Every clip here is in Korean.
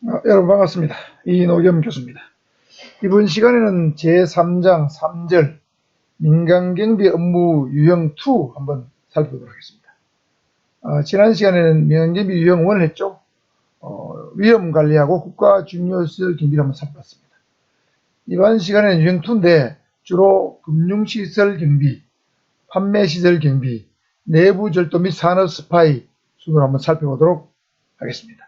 여러분 반갑습니다. 이노겸 교수입니다. 이번 시간에는 제3장 3절 민간경비 업무 유형 2 한번 살펴보도록 하겠습니다. 지난 시간에는 민간경비 유형 1을 했죠. 위험관리하고 국가중요시설 경비를 한번 살펴봤습니다. 이번 시간에는 유형 2인데 주로 금융시설 경비, 판매시설 경비, 내부절도 및 산업 스파이 순으로 한번 살펴보도록 하겠습니다.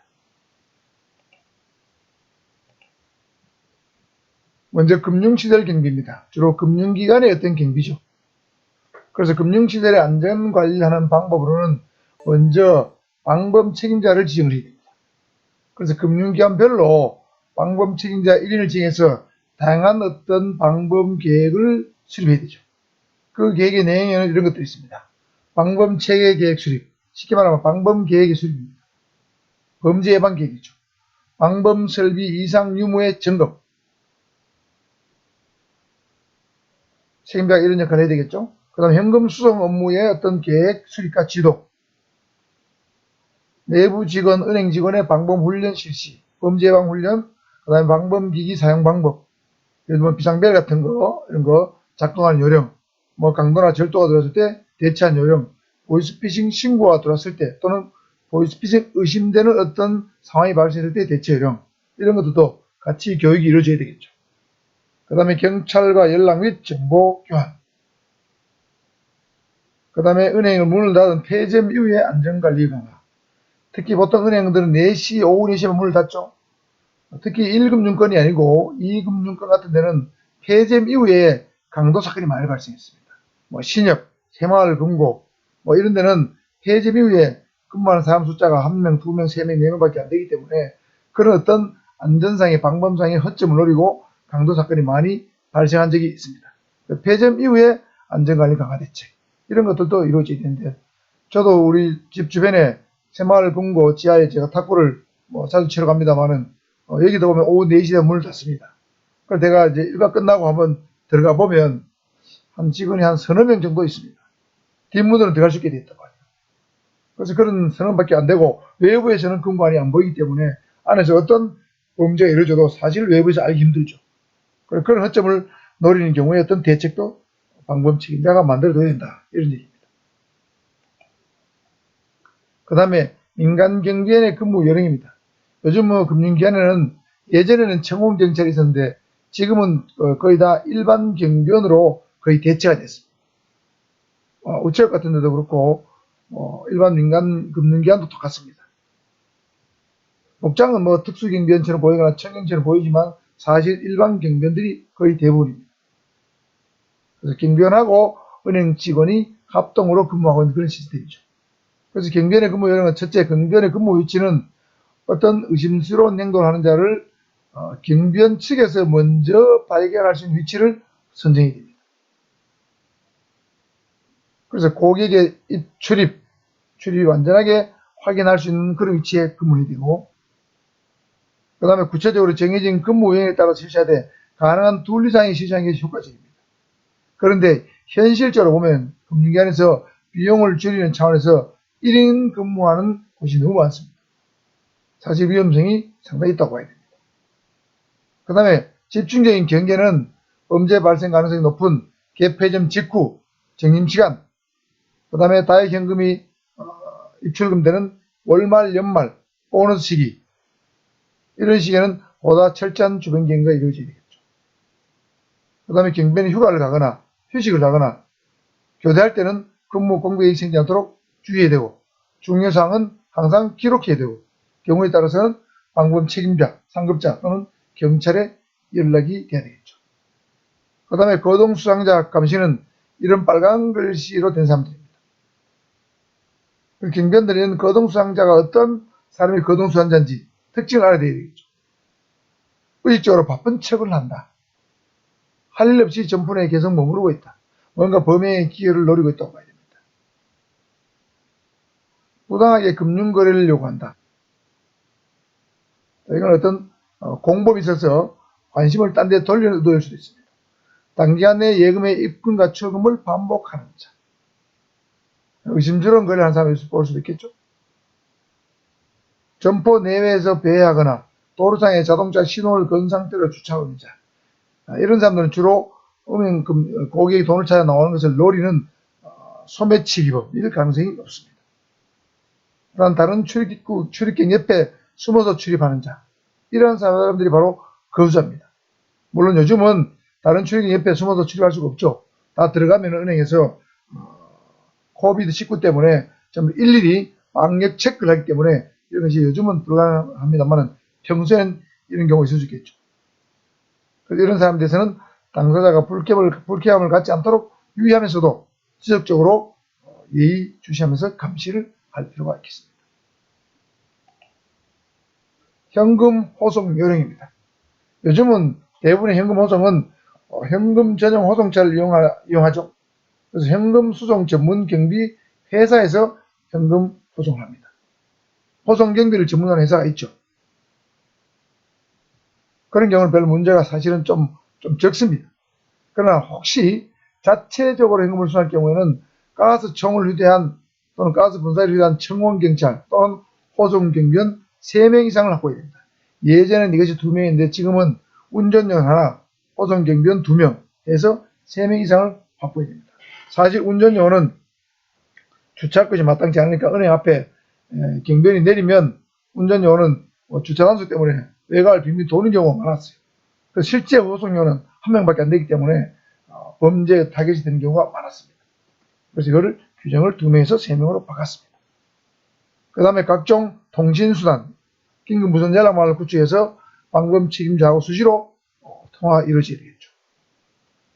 먼저 금융시설 경비입니다. 주로 금융기관의 어떤 경비죠. 그래서 금융시설의 안전관리하는 방법으로는 먼저 방범 책임자를 지정을 해야 됩니다. 그래서 금융기관별로 방범 책임자 1인을 지정해서 다양한 어떤 방범 계획을 수립해야 되죠. 그 계획의 내용에는 이런 것들이 있습니다. 방범 체계 계획 수립, 쉽게 말하면 방범 계획의 수립입니다. 범죄 예방 계획이죠. 방범 설비 이상 유무의 점검, 책임자가 이런 역할을 해야 되겠죠. 그 다음에 현금 수송 업무의 어떤 계획, 수립과 지도, 내부 직원, 은행 직원의 방범 훈련 실시, 범죄 예방 훈련, 그 다음에 방범 기기 사용 방법, 예를 들면 비상벨 같은 거, 이런 거 작동하는 요령, 뭐 강도나 절도가 들어왔을 때 대처한 요령, 보이스피싱 신고가 들어왔을 때 또는 보이스피싱 의심되는 어떤 상황이 발생했을 때 대처 요령, 이런 것들도 같이 교육이 이루어져야 되겠죠. 그 다음에 경찰과 연락 및 정보 교환, 그 다음에 은행을 문을 닫은 폐점 이후의 안전관리 강화. 특히 보통 은행들은 4시, 오후 4시에 문을 닫죠. 특히 1금융권이 아니고 2금융권 같은 데는 폐점 이후에 강도 사건이 많이 발생했습니다. 뭐 신협, 새마을금고 뭐 이런 데는 폐점 이후에 근무하는 사람 숫자가 1명, 2명, 3명, 4명밖에 안 되기 때문에 그런 어떤 안전상의 방범상의 허점을 노리고 강도 사건이 많이 발생한 적이 있습니다. 폐점 이후에 안전관리 강화 대책 이런 것들도 이루어져야 되는데, 저도 우리 집 주변에 새마을금고 지하에 제가 탁구를 자주 치러 갑니다만은 여기도 보면 오후 4시에 문을 닫습니다. 그래서 내가 이제 일과 끝나고 한번 들어가 보면 한 직원이 한 서너 명 정도 있습니다. 뒷문으로 들어갈 수 있게 돼 있다고 하죠. 그래서 그런 선언밖에 안 되고 외부에서는 금관이 안 보이기 때문에 안에서 어떤 범죄가 이루어져도 사실 외부에서 알기 힘들죠. 그런 허점을 노리는 경우에 어떤 대책도 방범 책임자가 만들어둬야 된다, 이런 얘기입니다. 그 다음에 민간경비원의 근무 요령입니다. 요즘 금융기관에는 예전에는 청운경찰이 있었는데 지금은 거의 다 일반 경비원으로 거의 대체가 됐습니다. 우체국 같은 데도 그렇고 일반 민간 금융기관도 똑같습니다. 복장은 특수경비원처럼 보이거나 청경처럼 보이지만 사실 일반 경비원들이 거의 대부분입니다. 그래서 경비원하고 은행 직원이 합동으로 근무하고 있는 그런 시스템이죠. 그래서 경비원의 근무 요령은 첫째, 경비원의 근무 위치는 어떤 의심스러운 행동을 하는 자를 경비원 측에서 먼저 발견할 수 있는 위치를 선정해야 됩니다. 그래서 고객의 출입이 완전하게 확인할 수 있는 그런 위치에 근무해야 되고, 그 다음에 구체적으로 정해진 근무 요령에 따라 실시하되 가능한 둘 이상이 실시하는 게 효과적입니다. 그런데 현실적으로 보면 금융기관에서 비용을 줄이는 차원에서 1인 근무하는 곳이 너무 많습니다. 사실 위험성이 상당히 있다고 봐야 됩니다. 그 다음에 집중적인 경계는 범죄 발생 가능성이 높은 개폐점 직후, 정림시간, 그 다음에 다액 현금이 입출금되는 월말, 연말, 보너스 시기, 이런 시기에는 보다 철저한 주변 경계가 이루어져야 되겠죠. 그 다음에 경비원이 휴가를 가거나 휴식을 가거나 교대할 때는 근무 공백이 생기지 않도록 주의해야 되고, 중요사항은 항상 기록해야 되고, 경우에 따라서는 방범 책임자, 상급자 또는 경찰에 연락이 돼야 되겠죠. 그 다음에 거동수상자 감시는 이런 빨간 글씨로 된 사람들입니다. 경비원들은 거동수상자가 어떤 사람이 거동수상자인지 특징을 알아야 되겠죠. 의식적으로 바쁜 척을 한다. 할 일 없이 점포내에 계속 머무르고 있다. 뭔가 범행의 기회를 노리고 있다고 봐야 됩니다. 부당하게 금융거래를 요구한다. 이건 어떤 공범이 있어서 관심을 딴 데 돌릴 수도 있습니다. 단기간 내에 예금의 입금과 출금을 반복하는 자. 의심스러운 거래를 하는 사람이 볼 수도 있겠죠. 점포 내외에서 배회하거나 도로상에 자동차 신호를 건 상태로 주차하고 있는 자. 이런 사람들은 주로 고객이 돈을 찾아 나오는 것을 노리는 소매치기범일 가능성이 높습니다. 또한 다른 출입경 옆에 숨어서 출입하는 자. 이런 사람들이 바로 거주자입니다. 물론 요즘은 다른 출입경 옆에 숨어서 출입할 수가 없죠. 다 들어가면 은행에서 코비드19 때문에 전부 일일이 방역 체크를 하기 때문에 이런 것이 요즘은 불가능합니다만 평소엔 이런 경우가 있을 수 있겠죠. 그래서 이런 사람들에서는 당사자가 불쾌함을 갖지 않도록 유의하면서도 지속적으로 예의주시하면서 감시를 할 필요가 있겠습니다. 현금 호송 요령입니다. 요즘은 대부분의 현금 호송은 현금 전용 호송차를 이용하죠. 그래서 현금 수송 전문 경비 회사에서 현금 호송을 합니다. 호송 경비를 전문하는 회사가 있죠. 그런 경우는 별 문제가 사실은 좀 적습니다. 그러나 혹시 자체적으로 현금을 수송할 경우에는 가스청을 휴대한 또는 가스 분사를 휴대한 청원경찰 또는 호송경비원 3명 이상을 확보해야 됩니다. 예전에는 이것이 2명인데 지금은 운전yon 하나, 호송경비원 2명 해서 3명 이상을 확보해야 됩니다. 사실 운전요원은 주차할 것이 마땅치 않으니까 은행 앞에 경비원이 내리면 운전요원은 주차 단속 때문에 외곽을 빙빙 도는 경우가 많았어요. 그래서 실제 호송요원은 1명밖에 안 되기 때문에 범죄 타겟이 되는 경우가 많았습니다. 그래서 이거를 규정을 2명에서 3명으로 바꿨습니다. 그 다음에 각종 통신수단, 긴급 무선 연락망을 구축해서 방금 책임자하고 수시로 통화 이루어져야 되겠죠.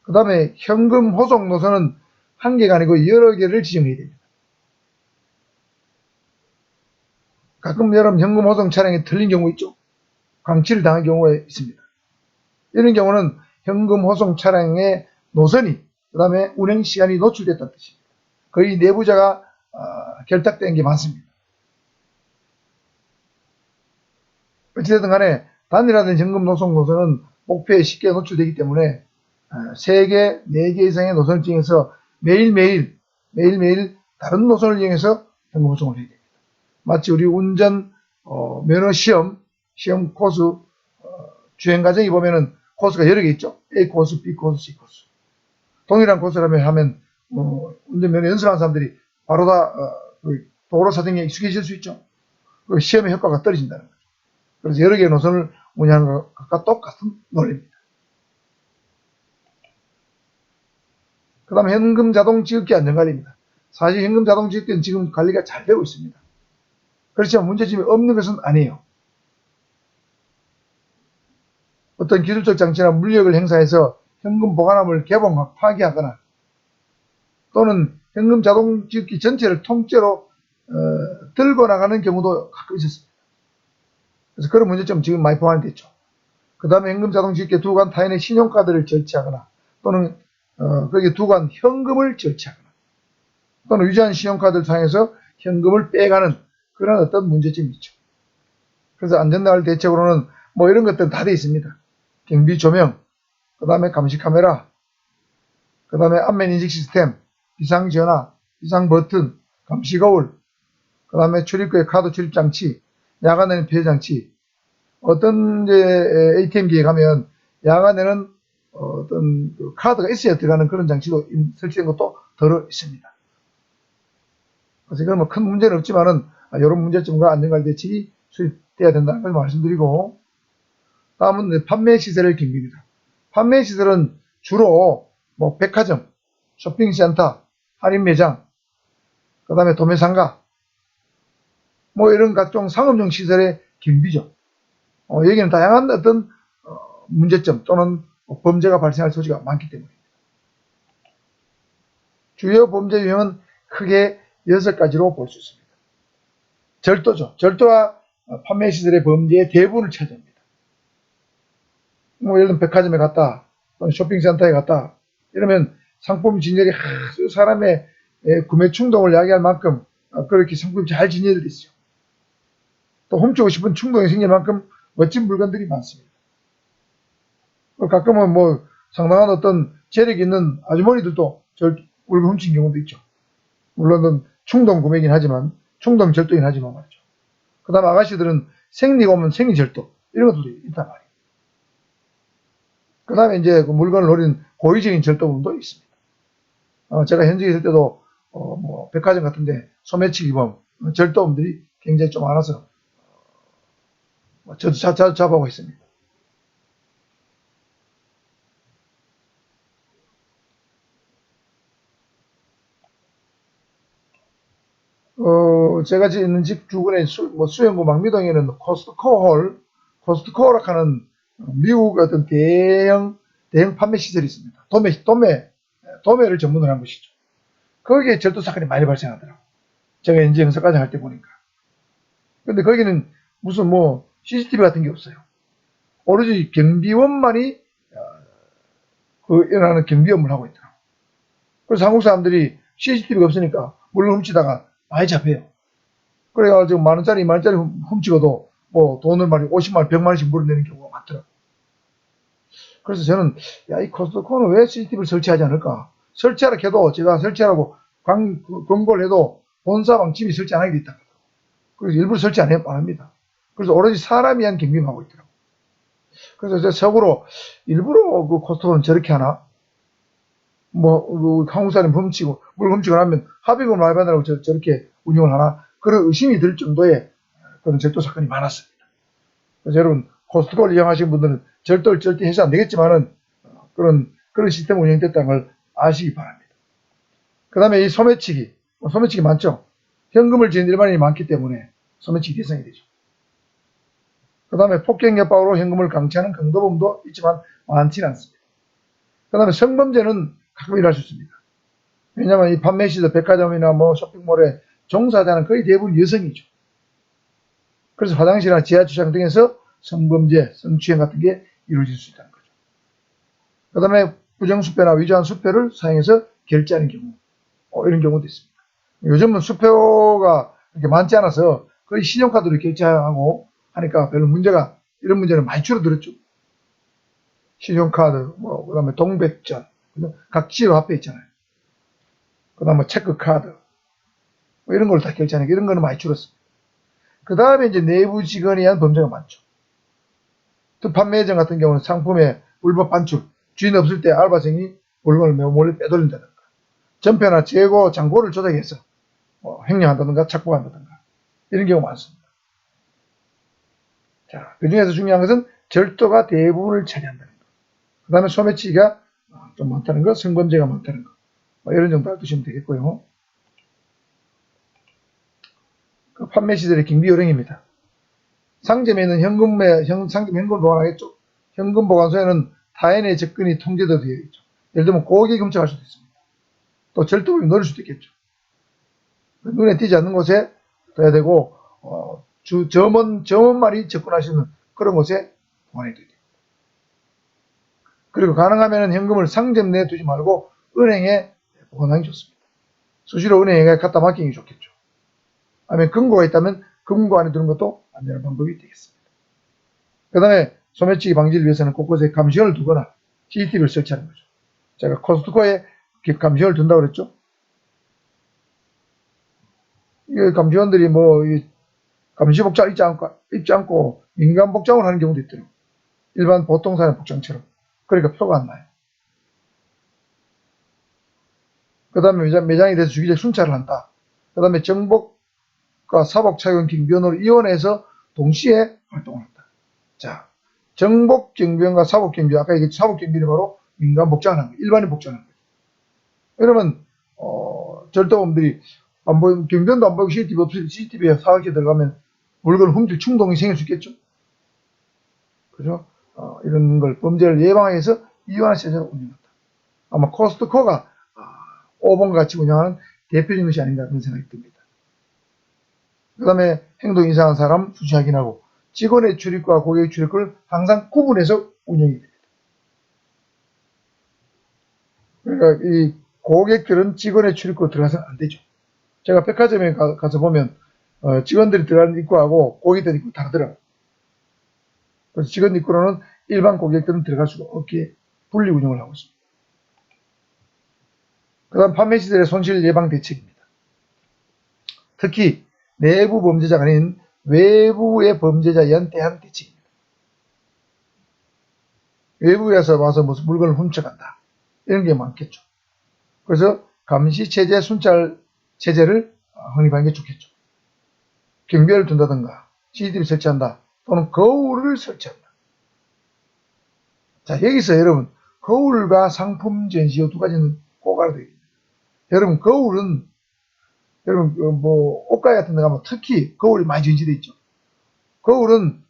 그 다음에 현금 호송 노선은 한 개가 아니고 여러 개를 지정해야 됩니다. 가끔 여러분 현금 호송 차량이 틀린 경우 있죠. 강치를 당한 경우가 있습니다. 이런 경우는 현금 호송 차량의 노선이 그 다음에 운행 시간이 노출됐다는 뜻입니다. 거의 내부자가 결탁된 게 많습니다. 어찌됐든 간에 단일화된 현금 호송 노선은 목표에 쉽게 노출되기 때문에 3개, 4개 이상의 노선을 이용해서 매일매일 다른 노선을 이용해서 현금 호송을 해야 됩니다. 마치 우리 운전 면허 시험 코스 주행 과정이 보면은 코스가 여러 개 있죠. A 코스, B 코스, C 코스. 동일한 코스라면 하면 운전면허 연습하는 사람들이 바로 다 도로 사정에 익숙해질 수 있죠. 그 시험의 효과가 떨어진다는 거죠. 그래서 여러 개의 노선을 운영하는 것과 똑같은 논리입니다. 그 다음에 현금 자동 지급기 안전관리입니다. 사실 현금 자동 지급기는 지금 관리가 잘 되고 있습니다. 그렇지만 문제점이 없는 것은 아니에요. 어떤 기술적 장치나 물력을 행사해서 현금 보관함을 개봉, 파기하거나 또는 현금 자동 지급기 전체를 통째로 들고 나가는 경우도 가끔 있었습니다. 그래서 그런 문제점 지금 많이 보완이 됐죠. 그 다음에 현금 자동 지급기에 두고 간 타인의 신용카드를 절취하거나 또는 거기에 두고 간 현금을 절취하거나 또는 위조한 신용카드를 사용해서 현금을 빼가는 그런 어떤 문제점이 있죠. 그래서 안전관리 대책으로는 뭐 이런 것들은 다 되어 있습니다. 경비 조명, 그 다음에 감시 카메라, 그 다음에 안면 인식 시스템, 비상 전화, 비상 버튼, 감시 거울, 그 다음에 출입구에 카드 출입 장치, 야간에는 폐쇄 장치. 어떤 ATM기에 가면 야간에는 어떤 카드가 있어야 들어가는 그런 장치도 설치된 것도 들어 있습니다. 그래서 이건 뭐 큰 문제는 없지만은 이런 문제점과 안전관리 대책이 수립돼야 된다는 걸 말씀드리고, 다음은 판매 시설의 경비입니다. 판매 시설은 주로 뭐 백화점, 쇼핑센터, 할인 매장, 그 다음에 도매상가, 뭐 이런 각종 상업용 시설의 경비죠. 여기는 다양한 어떤 문제점 또는 범죄가 발생할 소지가 많기 때문입니다. 주요 범죄 유형은 크게 6가지로 볼 수 있습니다. 절도죠. 절도와 판매 시설의 범죄의 대부분을 차지합니다. 뭐 예를 들면 백화점에 갔다, 또는 쇼핑센터에 갔다 이러면 상품 진열이 아주 사람의 구매 충동을 야기할 만큼 그렇게 상품이 잘 진열되어 있어요. 또 훔치고 싶은 충동이 생길 만큼 멋진 물건들이 많습니다. 가끔은 뭐 상당한 어떤 재력 있는 아주머니들도 물건 훔친 경우도 있죠. 물론 충동 구매이긴 하지만 충동 절도이긴 하지만 말이죠. 그 다음 아가씨들은 생리가 오면 생리절도, 이런 것들도 있단 말이에요. 그 다음에 이제 그 물건을 노리는 고의적인 절도범도 있습니다. 제가 현직에 있을 때도 뭐 백화점 같은데 소매치기범, 절도범들이 굉장히 좀 많아서 저도 자주 잡아오고 있습니다. 제가 있는 집 주변에 수영구 망미동에는 코스트코라 하는 미국 어떤 대형 판매 시설이 있습니다. 도매를 전문으로 한 곳이죠. 거기에 절도 사건이 많이 발생하더라고요. 제가 이제 영사까지 할 때 보니까. 근데 거기는 무슨 뭐 CCTV 같은 게 없어요. 오로지 경비원만이 일어나는 경비 업무를 하고 있더라고요. 그래서 한국 사람들이 CCTV가 없으니까 물건 훔치다가 많이 잡혀요. 그래가지고 만원짜리, 2만원짜리 훔치고도 뭐 돈을 말이 50만원, 100만원씩 물어내는 경우가 많더라고요. 그래서 저는 이 코스트코는 왜 CCTV를 설치하지 않을까? 설치하라 해도 제가 설치하라고 권고를 해도 본사방 집이 설치 안 하게 돼 있다. 그래서 일부러 설치 안 합니다. 그래서 오로지 사람이 한 경비만 하고 있더라고요. 그래서 제가 속으로 일부러 그 코스트코는 저렇게 하나? 한국 사람 물건 훔치고 나면 합의금 많이 받으라고 저렇게 운영을 하나? 그런 의심이 들 정도의 그런 절도 사건이 많았습니다. 그래서 여러분, 코스트코를 이용하시는 분들은 절도를 절대 해서 안 되겠지만은, 그런 시스템 운영됐다는 걸 아시기 바랍니다. 그 다음에 이 소매치기 많죠? 현금을 지는 일반인이 많기 때문에 소매치기 대상이 되죠. 그 다음에 폭행 협박으로 현금을 강취하는 강도범도 있지만 많지는 않습니다. 그 다음에 성범죄는 가끔 일어날 수 있습니다. 왜냐하면 이 판매시설, 백화점이나 뭐 쇼핑몰에 종사자는 거의 대부분 여성이죠. 그래서 화장실이나 지하주차장 등에서 성범죄, 성추행 같은 게 이루어질 수 있다는 거죠. 그 다음에 부정수표나 위조한 수표를 사용해서 결제하는 경우, 이런 경우도 있습니다. 요즘은 수표가 이렇게 많지 않아서 거의 신용카드로 결제하고 하니까 별로 이런 문제는 많이 줄어들었죠. 신용카드, 그 다음에 동백전, 각 지로 앞에 있잖아요. 그 다음에 체크카드, 이런 걸 다 결제하니까 이런 거는 많이 줄었습니다. 그 다음에 이제 내부 직원에 의한 범죄가 많죠. 또 판매점 같은 경우는 상품의 불법 반출, 주인 없을 때 알바생이 물건을 몰래 빼돌린다든가, 전표나 재고 잔고를 조작해서 횡령한다든가 착복한다든가, 이런 경우가 많습니다. 자, 그 중에서 중요한 것은 절도가 대부분을 차지한다는 것. 그 다음에 소매치기가 좀 많다는 것, 성범죄가 많다는 것. 이런 정도 알아두시면 되겠고요. 그 판매 시설의 경비 요령입니다. 상점에 있는 상점 현금을 보관하겠죠. 현금 보관소에는 타인의 접근이 통제도 되어 있죠. 예를 들면 고객이 훔쳐갈 수도 있습니다. 또 절도범이 노릴 수도 있겠죠. 눈에 띄지 않는 곳에 둬야 되고, 점원만이 접근할 수 있는 그런 곳에 보관해야 됩니다. 그리고 가능하면 현금을 상점 내에 두지 말고 은행에 보관하기 좋습니다. 수시로 은행에 갖다 맡기는 게 좋겠죠. 아니면 금고가 있다면 금고 안에 두는 것도 안전한 방법이 되겠습니다. 그 다음에 소매치기 방지를 위해서는 곳곳에 감시원을 두거나 CCTV를 설치하는 거죠. 제가 코스트코에 감시원을 둔다고 그랬죠. 이 감시원들이 감시 복장 입지 않고 민간 복장을 하는 경우도 있더라고요. 일반 보통 사람 복장처럼. 그러니까 표가 안 나요. 그 다음에 매장에 대해서 주기적 순찰을 한다. 그 다음에 정복과 사복 착용 경비원으로 이원해서 동시에 활동을 한다. 자, 정복 경비원과 사복 경비원, 아까 얘기했죠. 사복 경비는 바로 민간 복장을 하는 거예요. 일반인 복장을 하는 거예요. 그러면 절도범들이 경비원도 안 보이고 CCTV에 사각지에 들어가면 물건을 훔칠 충동이 생길 수 있겠죠. 그죠? 이런 걸 범죄를 예방하기 위해서 이완한 시설을 운영한다. 아마 코스트코가 5번 같이 운영하는 대표적인 것이 아닌가 그런 생각이 듭니다. 그 다음에 행동 이상한 사람 수시 확인하고 직원의 출입과 고객의 출입을 항상 구분해서 운영이 됩니다. 그러니까 이 고객들은 직원의 출입구로 들어가서는 안 되죠. 제가 백화점에 가서 보면 직원들이 들어가는 입구하고 고객들 입구 다르더라고요. 그래서 직원 입구로는 일반 고객들은 들어갈 수가 없게 분리 운영을 하고 있습니다. 그 다음 판매시설의 손실 예방 대책입니다. 특히 내부 범죄자가 아닌 외부의 범죄자에 의한 대한 대책입니다. 외부에서 와서 무슨 물건을 훔쳐간다. 이런 게 많겠죠. 그래서 감시체제, 순찰체제를 확립하는 게 좋겠죠. 경비를 둔다든가 CCTV 설치한다. 또는 거울을 설치한다. 자, 여기서 여러분 거울과 상품 전시 두 가지는 꼭 알아야 됩니다. 여러분 거울은 여러분 뭐 옷가게 같은 데 가면 특히 거울이 많이 전시되어 있죠. 거울은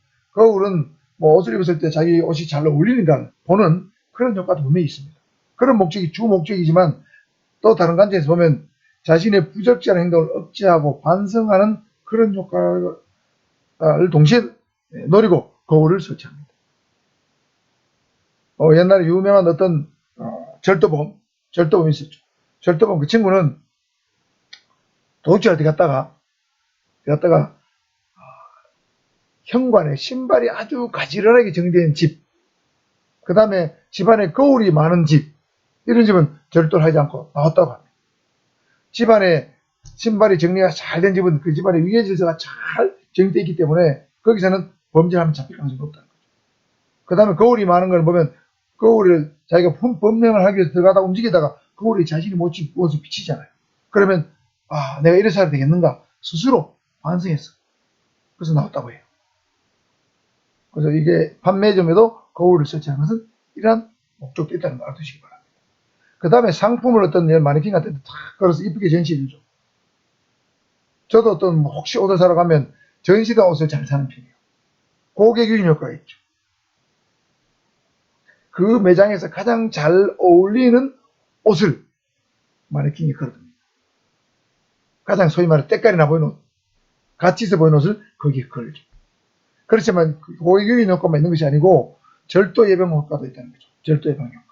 뭐 옷을 입었을 때 자기 옷이 잘 어울리는가 보는 그런 효과도 분명히 있습니다. 그런 목적이 주 목적이지만 또 다른 관점에서 보면 자신의 부적절한 행동을 억제하고 반성하는 그런 효과를 동시에 노리고 거울을 설치합니다. 옛날에 유명한 어떤 절도범이 있었죠. 절도범 그 친구는 도둑질할 때 갔다가 현관에 신발이 아주 가지런하게 정리된 집, 그 다음에 집안에 거울이 많은 집, 이런 집은 절도를 하지 않고 나왔다고 합니다. 집안에 신발이 정리가 잘 된 집은 그 집안에 위계 질서가 잘 정리되어 있기 때문에 거기서는 범죄하면 잡힐 가능성이 없다는 거죠. 그 다음에 거울이 많은 걸 보면 거울을 자기가 범행을 하기 위해서 들어가다 움직이다가 거울에 자신이 모습이 비치잖아요. 그러면 내가 이래서 해야 되겠는가 스스로 반성했어. 그래서 나왔다고 해요. 그래서 이게 판매점에도 거울을 설치하는 것은 이러한 목적도 있다는 걸 알아두시기 바랍니다. 그 다음에 상품을 어떤 마네킹 같은 데 탁 걸어서 이쁘게 전시해주죠. 저도 어떤 혹시 옷을 사러 가면 전시된 옷을 잘 사는 편이에요. 고객 유인 효과가 있죠. 그 매장에서 가장 잘 어울리는 옷을 마네킹에 걸어둡니다. 가장 소위 말해 때깔이나 보이는 옷, 가치 있어 보이는 옷을 거기에 걸죠. 그렇지만 고객 유인 효과만 있는 것이 아니고 절도 예방 효과도 있다는 거죠. 절도 예방 효과.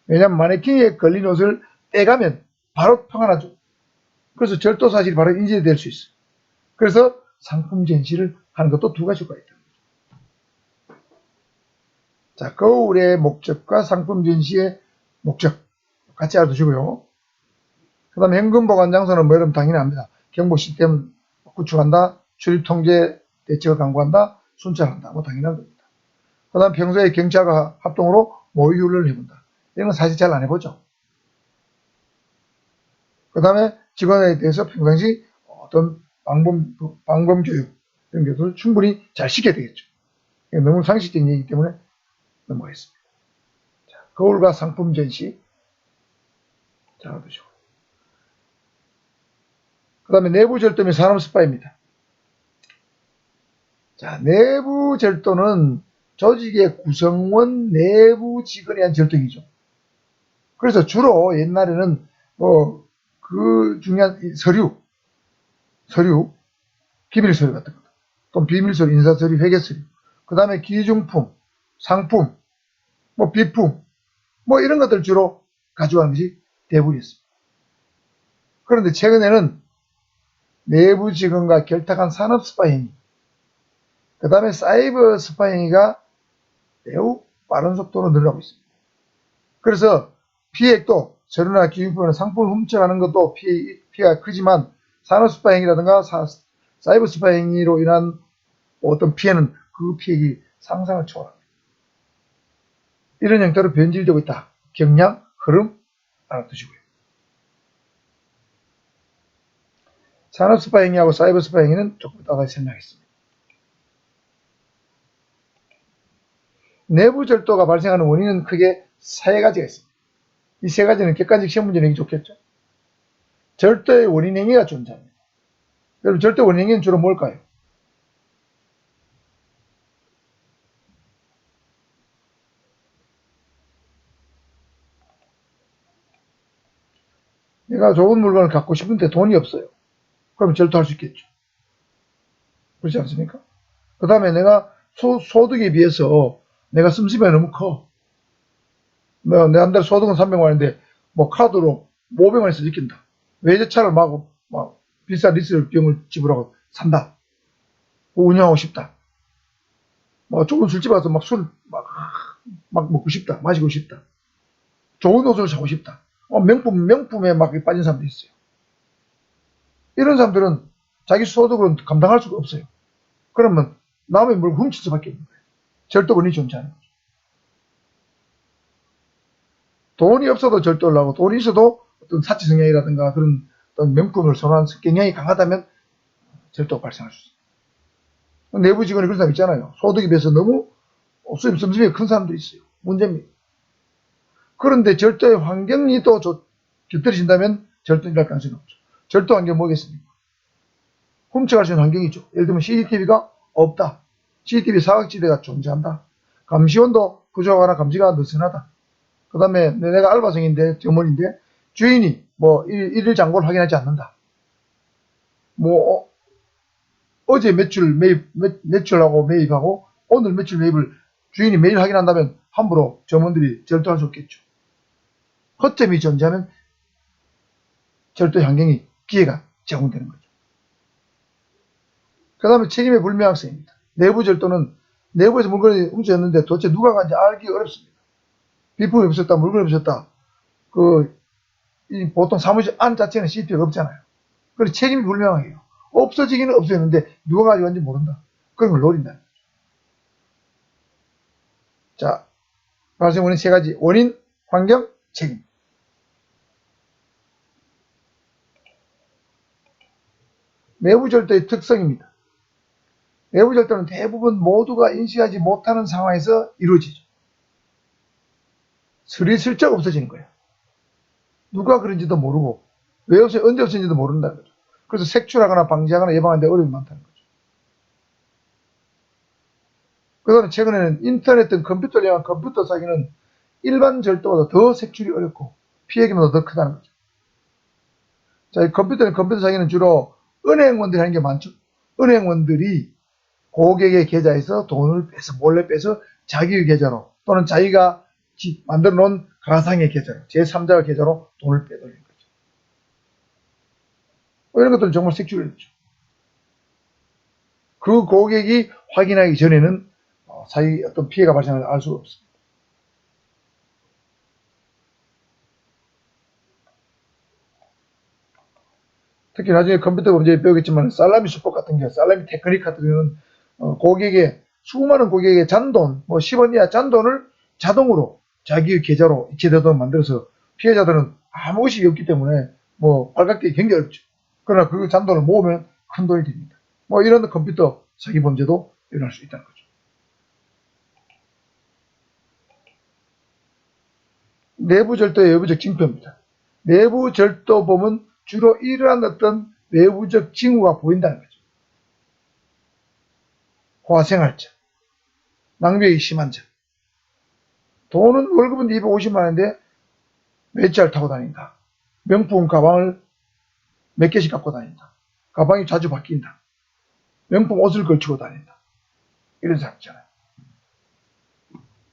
왜냐하면 마네킹에 걸린 옷을 떼가면 바로 평안하죠. 그래서 절도 사실이 바로 인지될 수 있어요. 그래서 상품 전시를 하는 것도 두 가지 효과가 있다는 거죠. 자, 거울의 목적과 상품 전시의 목적 같이 알아두시고요. 그 다음에 현금 보관 장소는 뭐 여러분 당연히 압니다. 경보 시스템 구축한다, 출입 통제 대책을 강구한다, 순찰한다. 뭐 당연한 겁니다. 그 다음 평소에 경찰과 합동으로 모의 훈련을 해본다. 이런 건 사실 잘 안 해보죠. 그 다음에 직원에 대해서 평상시 어떤 방범 교육 이런 것을 충분히 잘 시켜야 되겠죠. 너무 상식적인 얘기이기 때문에 넘어가겠습니다. 자, 거울과 상품 전시 잘 알아두시고. 그 다음에 내부 절도면 산업 스파이입니다. 자, 내부 절도는 조직의 구성원 내부 직원에 대한 절도이죠. 그래서 주로 옛날에는 그 중요한 서류, 기밀 서류 같은 거, 또 비밀 서류, 인사 서류, 회계 서류, 그 다음에 기중품, 상품, 비품, 이런 것들 주로 가져가는 것이 대부분이었습니다. 그런데 최근에는 내부 직원과 결탁한 산업 스파이 행위, 그 다음에 사이버 스파이 행위가 매우 빠른 속도로 늘어나고 있습니다. 그래서 피해액도 서류나 기준품이나 상품을 훔쳐가는 것도 피해가 크지만 산업 스파이 행위라든가 사이버 스파이 행위로 인한 어떤 피해는 그 피해액이 상상을 초월합니다. 이런 형태로 변질되고 있다. 경향, 흐름 알아두시고요. 산업 스파이 행위하고 사이버 스파이 행위는 조금 이따가 설명하겠습니다. 내부 절도가 발생하는 원인은 크게 세 가지가 있습니다. 이 세 가지는 객관적 시험 문제 내기 좋겠죠? 절도의 원인 행위가 존재합니다. 여러분, 절도 원인 행위는 주로 뭘까요? 내가 좋은 물건을 갖고 싶은데 돈이 없어요. 그럼 절도할 수 있겠죠. 그렇지 않습니까? 그 다음에 내가 소득에 비해서 내가 씀씀이가 너무 커. 내 한 달 소득은 300만 원인데 카드로 500만 원에서 지킨다. 외제차를 막 비싼 리스 비용을 지불하고 산다. 운영하고 싶다. 좋은 술집 가서 술 먹고 싶다. 마시고 싶다. 좋은 옷을 사고 싶다. 명품에 막 빠진 사람도 있어요. 이런 사람들은 자기 소득으로는 감당할 수가 없어요. 그러면 남의 물건 훔칠 수밖에 없는 거예요. 절도 원인이 존재하는 거죠. 돈이 없어도 절도를 하고 돈이 있어도 어떤 사치 성향이라든가 그런 어떤 명품을 선호하는 경향이 강하다면 절도가 발생할 수 있어요. 내부 직원이 그런 사람 있잖아요. 소득에 비해서 너무 씀씀이가 큰 사람도 있어요. 문제입니다. 그런데 절도의 환경이 또 곁들여진다면 절도를 할 가능성이 없죠. 절도 환경이 뭐겠습니까? 훔쳐갈 수 있는 환경이죠. 예를 들면 CCTV가 없다. CCTV 사각지대가 존재한다. 감시원도 부족하거나 감시가 느슨하다. 그 다음에 내가 알바생인데 점원인데 주인이 뭐 일일 잔고를 확인하지 않는다. 뭐 어제 매출하고 매입하고 오늘 매출 매입을 주인이 매일 확인한다면 함부로 점원들이 절도할 수 없겠죠. 허점이 존재하면 절도 환경이 기회가 제공되는 거죠. 그 다음에 책임의 불명확성입니다. 내부 절도는 내부에서 물건이 훔쳐졌는데 도대체 누가 간지 알기 어렵습니다. 비품이 없었다, 물건이 없었다. 보통 사무실 안 자체는 CCTV가 없잖아요. 그래서 책임이 불명확해요. 없어지기는 없어졌는데 누가 가져간지 모른다. 그런 걸 노린다는 거죠. 자, 발생 원인 세 가지. 원인, 환경, 책임. 내부 절도의 특성입니다. 내부 절도는 대부분 모두가 인식하지 못하는 상황에서 이루어지죠. 스리슬쩍 없어지는 거예요. 누가 그런지도 모르고 왜 없어요? 언제 없어진지도 모른다는 거죠. 그래서 색출하거나 방지하거나 예방하는 데 어려움이 많다는 거죠. 그 다음에 최근에는 인터넷 등 컴퓨터를 이용한 컴퓨터 사기는 일반 절도보다 더 색출이 어렵고 피해 규모도 더 크다는 거죠. 자, 이 컴퓨터 사기는 주로 은행원들이 하는 게 많죠. 은행원들이 고객의 계좌에서 돈을 몰래 빼서 자기의 계좌로 또는 자기가 만들어 놓은 가상의 계좌로 제3자의 계좌로 돈을 빼돌리는 거죠. 이런 것들은 정말 색출이죠. 그 고객이 확인하기 전에는 사기 어떤 피해가 발생을 알 수가 없습니다. 특히 나중에 컴퓨터 범죄에 배우겠지만 살라미 수법 같은 경우, 살라미 테크닉 같은 경우는 수많은 고객의 잔돈, 10원 이하 잔돈을 자동으로 자기의 계좌로 이체되도록 만들어서 피해자들은 아무 의식이 없기 때문에 발각되기 굉장히 어렵죠. 그러나 그 잔돈을 모으면 큰 돈이 됩니다. 이런 컴퓨터 사기 범죄도 일어날 수 있다는 거죠. 내부 절도의 외부적 징표입니다. 내부 절도범은 주로 이러한 어떤 외부적 징후가 보인다는 거죠. 화생활자, 낭비액이 심한 자, 돈은 월급은 250만 원인데 몇 자를 타고 다닌다. 명품 가방을 몇 개씩 갖고 다닌다. 가방이 자주 바뀐다. 명품 옷을 걸치고 다닌다. 이런 사람 있잖아요.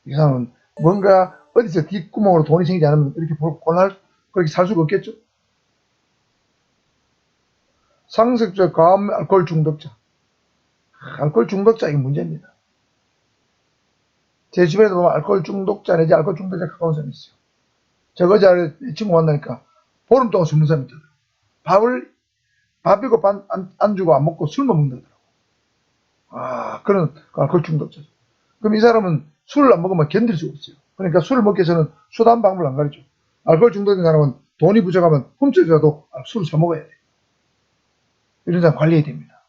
이 사람은 뭔가 어디서 뒷구멍으로 돈이 생기지 않으면 이렇게 그렇게 살 수가 없겠죠. 상습적 과음 알코올 중독자. 알코올 중독자 이게 문제입니다. 제 주변에도 보면 알코올 중독자 내지 알코올 중독자 가까운 사람이 있어요. 제가 어제 내 친구 만나니까 보름 동안 술 먹는 사람이 있더라고요. 밥이고 안 주고 안 먹고 술만 먹는다더라고요. 그런 알코올 중독자죠. 그럼 이 사람은 술을 안 먹으면 견딜 수가 없어요. 그러니까 술을 먹기 위해서는 수단 방법을 안 가르쳐. 알코올 중독인 사람은 돈이 부족하면 훔쳐서라도 술을 사 먹어야 돼. 이런 사람 관리해야 됩니다.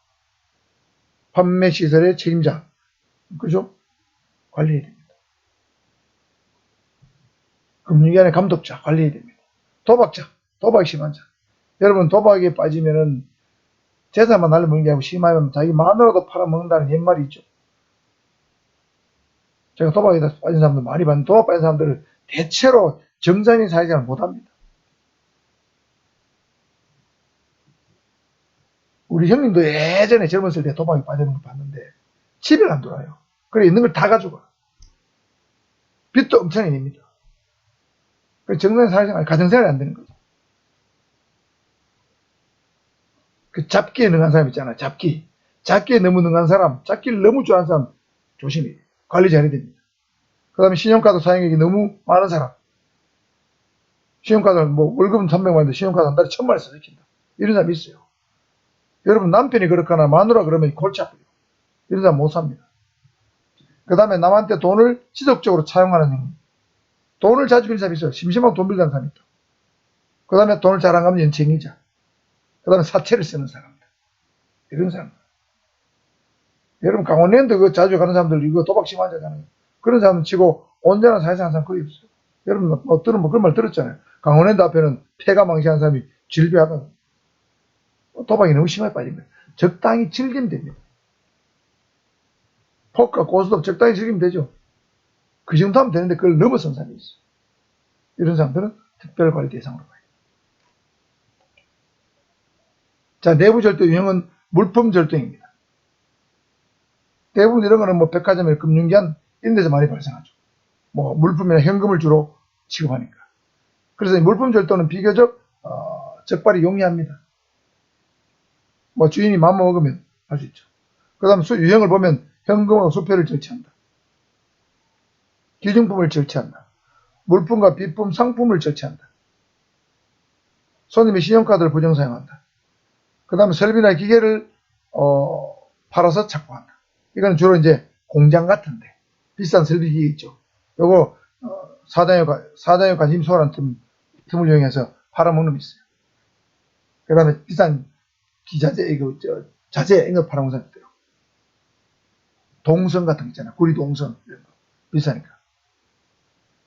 판매 시설의 책임자, 그죠? 관리해야 됩니다. 금융기관의 감독자 관리해야 됩니다. 도박자, 도박이 심한 자. 여러분 도박에 빠지면은 재산만 날려먹는 게 아니고 심하면 자기 마누라도 팔아먹는다는 옛말이 있죠. 제가 도박에 빠진 사람들 많이 봤는데 도박 빠진 사람들을 대체로 정상인 사회생활을 못합니다. 우리 형님도 예전에 젊었을 때 도박에 빠지는 걸 봤는데 집에 안 돌아요. 그래 있는 걸 다 가져가. 빚도 엄청나게 냅니다. 정상인 사회생활, 가정생활이 안 되는 거죠. 그 잡기에 능한 사람 있잖아요. 잡기에 너무 능한 사람, 잡기를 너무 좋아하는 사람 조심해요. 관리 잘해야 됩니다. 그 다음에 신용카드 사용액이 너무 많은 사람. 신용카드는 월급은 300만 원인데 신용카드 한 달에 1000만 원 써지킨다. 이런 사람이 있어요. 여러분 남편이 그렇거나 마누라 그러면 골치 아파요. 이런 사람 못 삽니다. 그 다음에 남한테 돈을 지속적으로 차용하는 행위. 돈을 자주 빌린 사람이 있어요. 심심하고 돈 빌리는 사람이 있다. 그 다음에 돈을 잘 안 갚는 연체행위자. 그 다음에 사채를 쓰는 사람들. 이런 사람들. 여러분, 강원랜드 그 자주 가는 사람들, 이거 도박 심하잖아요. 그런 사람 치고 온전한 사회생활 하는 사람 거의 없어요. 여러분, 그런 말 들었잖아요. 강원랜드 앞에는 폐가 망신한 사람이 질비하다. 도박이 너무 심하게 빠진 거예요. 적당히 즐기면 됩니다. 포커, 고스톱 적당히 즐기면 되죠. 그 정도 하면 되는데 그걸 넘어선 사람이 있어요. 이런 사람들은 특별관리 대상으로 가요. 자, 내부절도 유형은 물품절도입니다. 대부분 이런 거는 뭐 백화점이나 금융기관 이런 데서 많이 발생하죠. 뭐 물품이나 현금을 주로 취급하니까. 그래서 물품절도는 비교적 적발이 용이합니다. 뭐 주인이 맘먹으면 할 수 있죠. 그 다음 유형을 보면 현금하고 수표를 절취한다. 기증품을 절취한다. 물품과 비품, 상품을 절취한다. 손님의 신용카드를 부정 사용한다. 그 다음에 설비나 기계를 팔아서 착보한다. 이건 주로 이제 공장 같은데 비싼 설비 기계 있죠. 요거 사장의 관심 소홀한 틈을 이용해서 팔아먹는 게 있어요. 그 다음에 비싼 기자재, 자재 이런 거 팔아먹는 사람이 있더라고요. 동선 같은 거 있잖아요. 구리 동선 이런 거 비싸니까.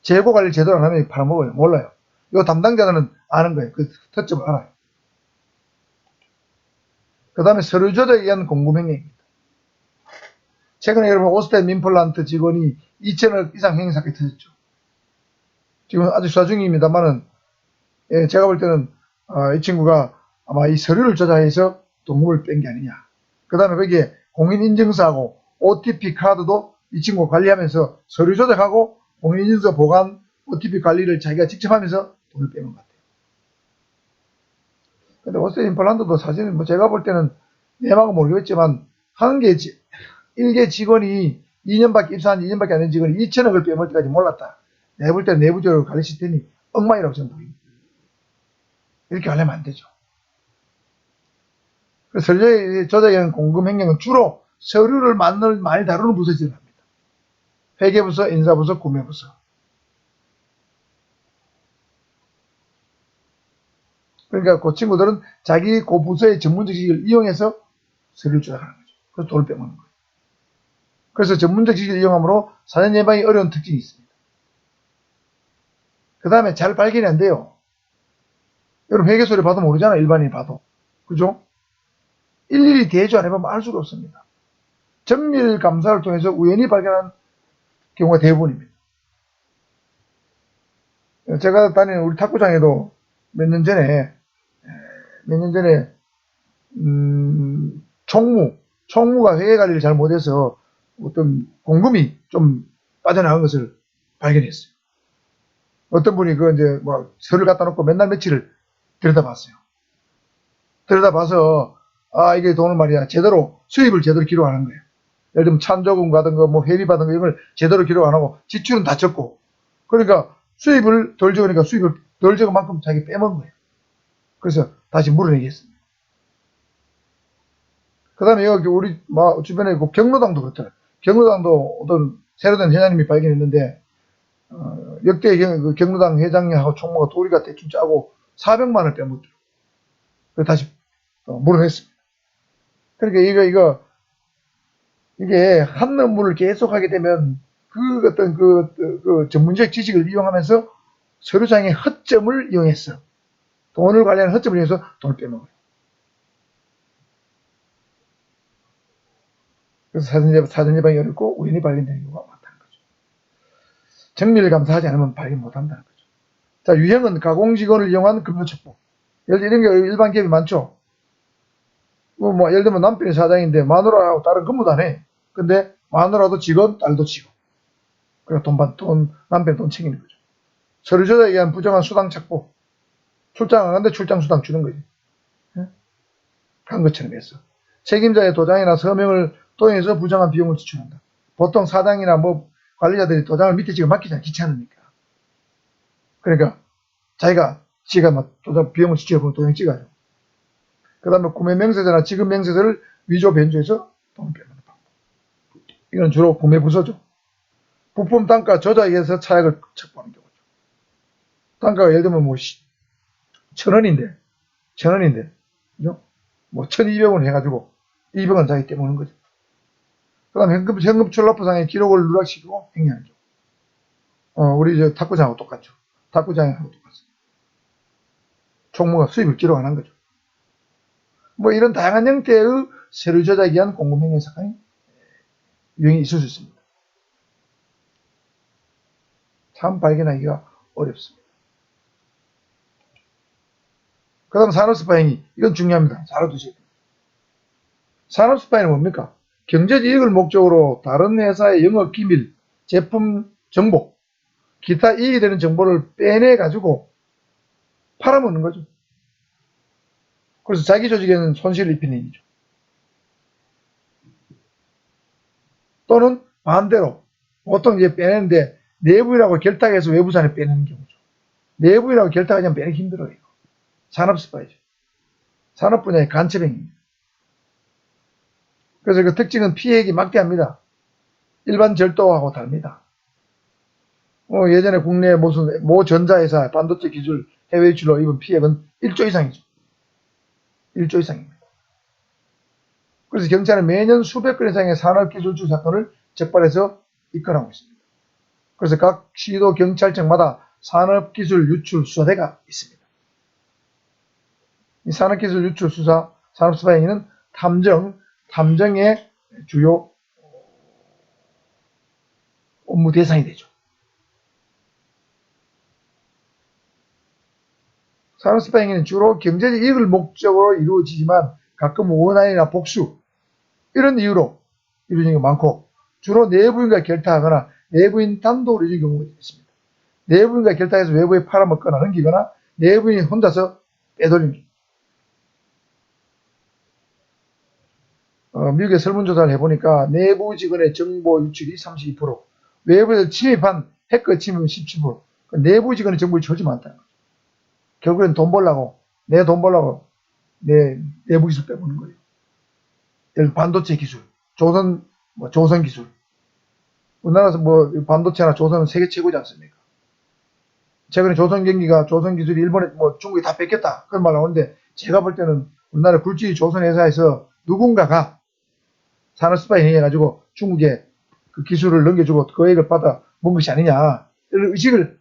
재고 관리를 제대로 안 하면 팔아먹어요. 몰라요. 이 담당자들은 아는 거예요. 그 특점을 알아요. 그 다음에 서류 조작에 의한 공금행위입니다. 최근에 여러분 오스템 임플란트 직원이 2천억 이상 행위 사건이 터졌죠. 지금 아주 수사 중입니다만은 제가 볼 때는 이 친구가 아마 이 서류를 조작해서 돈을 뺀 게 아니냐. 그 다음에 거기에 공인인증서하고 OTP 카드도 이 친구가 관리하면서 서류 조작하고 공인인증서 보관, OTP 관리를 자기가 직접 하면서 돈을 빼는 것 같아요. 근데 오스템 임플란트도 사실은 뭐 제가 볼 때는 내막은 모르겠지만 일개 직원이 2년밖에 입사한 2년밖에 안 된 직원이 2천억을 빼먹을 때까지 몰랐다. 내가 볼 때는 내부적으로 관리 시스템이 엉망이라고 저는 보입니다. 이렇게 하려면 안 되죠. 서류 조작에는 공금 행령은 주로 서류를 많이 다루는 부서에서 일어납니다. 회계부서, 인사부서, 구매부서. 그러니까 그 친구들은 자기 그 부서의 전문적 지식을 이용해서 서류를 조작하는 거죠. 그래서 돈을 빼먹는 거예요. 그래서 전문적 지식을 이용함으로 사전 예방이 어려운 특징이 있습니다. 그 다음에 잘 발견이 안 돼요. 여러분 회계소리 봐도 모르잖아요. 일반인이 봐도. 그죠? 일일이 대조 안 해보면 알 수가 없습니다. 정밀 감사를 통해서 우연히 발견한 경우가 대부분입니다. 제가 다니는 우리 탁구장에도 몇 년 전에 총무가 회계 관리를 잘 못해서 어떤 공금이 좀 빠져나간 것을 발견했어요. 어떤 분이 이제 뭐 서류를 갖다 놓고 맨날 며칠을 들여다봤어요. 들여다봐서 이게 돈을 말이야 수입을 제대로 기록 안 한 거예요. 예를 들면 찬조금 받은 거, 뭐 회비 받은 거 이걸 제대로 기록 안 하고 지출은 다 적고, 그러니까 수입을 덜 적으니까 수입을 덜 적은 만큼 자기 빼먹은 거예요. 그래서 다시 물어내겠습니다. 그 다음에 여기 우리 주변에 경로당도 그렇더라고요. 경로당도 어떤 새로 된 회장님이 발견했는데 역대 경로당 회장님하고 총무가 도리가 대충 짜고 400만 원을 빼먹더라고요. 그래서 다시 물어냈습니다. 그러니까 이게 한 업무를 계속 하게 되면 그 전문적 지식을 이용하면서 서류상의 허점을 이용해서 돈을 관리하는 허점을 이용해서 돈을 빼먹어요. 그래서 사전 예방이 어렵고 우연히 발견되는 경우가 많다는 거죠. 정밀 감사하지 않으면 발견 못한다는 거죠. 자, 유형은 가공직원을 이용한 금융첩보. 이런 게 일반 기업이 많죠. 예를 들면 남편이 사장인데 마누라하고 다른 근무도 안 해. 근데 마누라도 직원, 딸도 직원. 그러니까 남편 돈 챙기는 거죠. 서류 조작에 의한 부정한 수당 착보. 출장 안 가는데 출장 수당 주는 거지. 한 것처럼 해서. 책임자의 도장이나 서명을 통해서 부정한 비용을 지출한다. 보통 사장이나 관리자들이 도장을 밑에 찍어 맡기잖아요. 귀찮으니까. 그러니까 지가 도장 비용을 지출해보면 도장 찍어요. 그 다음에 구매 명세서나 지급 명세서를 위조 변조해서 돈을 빼먹는 방법. 이건 주로 구매 부서죠. 부품 단가 조작에 의해서 차액을 척보하는 경우죠. 단가가 예를 들면 뭐 1,000원인데 그죠? 뭐 1,200원 해가지고 200원 자기 떼먹는 거죠. 그 다음에 현금 출납부상의 기록을 누락시키고 행위하죠. 우리 저 탁구장하고 똑같죠. 탁구장하고 똑같습니다. 총무가 수입을 기록 안 한 거죠. 뭐 이런 다양한 형태의 서류 조작에 의한 공금행위 사건이 유형이 있을 수 있습니다. 참 발견하기가 어렵습니다. 그 다음 산업스파 행위. 이건 중요합니다. 잘 알아두셔야 됩니다. 산업스파는 뭡니까? 경제적 이익을 목적으로 다른 회사의 영업 기밀, 제품 정보, 기타 이익이 되는 정보를 빼내가지고 팔아먹는 거죠. 그래서 자기 조직에는 손실을 입히는 행위죠. 또는 반대로 보통 이제 빼내는데 내부이라고 결탁해서 외부산에 빼내는 경우죠. 내부이라고 결탁하면 빼내기 힘들어요. 산업스파이죠. 산업 분야의 간첩행위입니다. 그래서 그 특징은 피해액이 막대합니다. 일반 절도하고 다릅니다. 예전에 국내 무슨 모 전자회사 반도체 기술 해외 유출로 입은 피해액은 1조 이상이죠. 1조 이상입니다. 그래서 경찰은 매년 수백 건 이상의 산업기술주 사건을 적발해서 입건하고 있습니다. 그래서 각 시도 경찰청마다 산업기술 유출 수사대가 있습니다. 이 산업기술 유출 수사, 산업수사 행위는 탐정의 주요 업무 대상이 되죠. 산업스파 행위는 주로 경제적 이익을 목적으로 이루어지지만 가끔 원한이나 복수 이런 이유로 이루어지는 게 많고 주로 내부인과 결탁하거나 내부인 단독으로 이루어지는 경우가 있습니다. 내부인과 결탁해서 외부에 팔아먹거나 넘기거나 내부인이 혼자서 빼돌리는 경우. 미국의 설문조사를 해보니까 내부 직원의 정보 유출이 32%, 외부에서 침입한 해커 침입은 17%, 내부 직원의 정보를 절대 많다는 거죠. 결국엔 돈 벌라고, 내 돈 벌라고 내 내부 기술 빼보는 거예요. 예를 반도체 기술, 조선 기술. 우리나라에서 뭐 반도체나 조선은 세계 최고지 않습니까? 최근에 조선 기술이 일본에 중국이 다 뺏겼다. 그런 말 나오는데 제가 볼 때는 우리나라 굴지 조선 회사에서 누군가가 산업스파 행위해가지고 중국에 그 기술을 넘겨주고 거액을 받아 먹은 것이 아니냐. 이런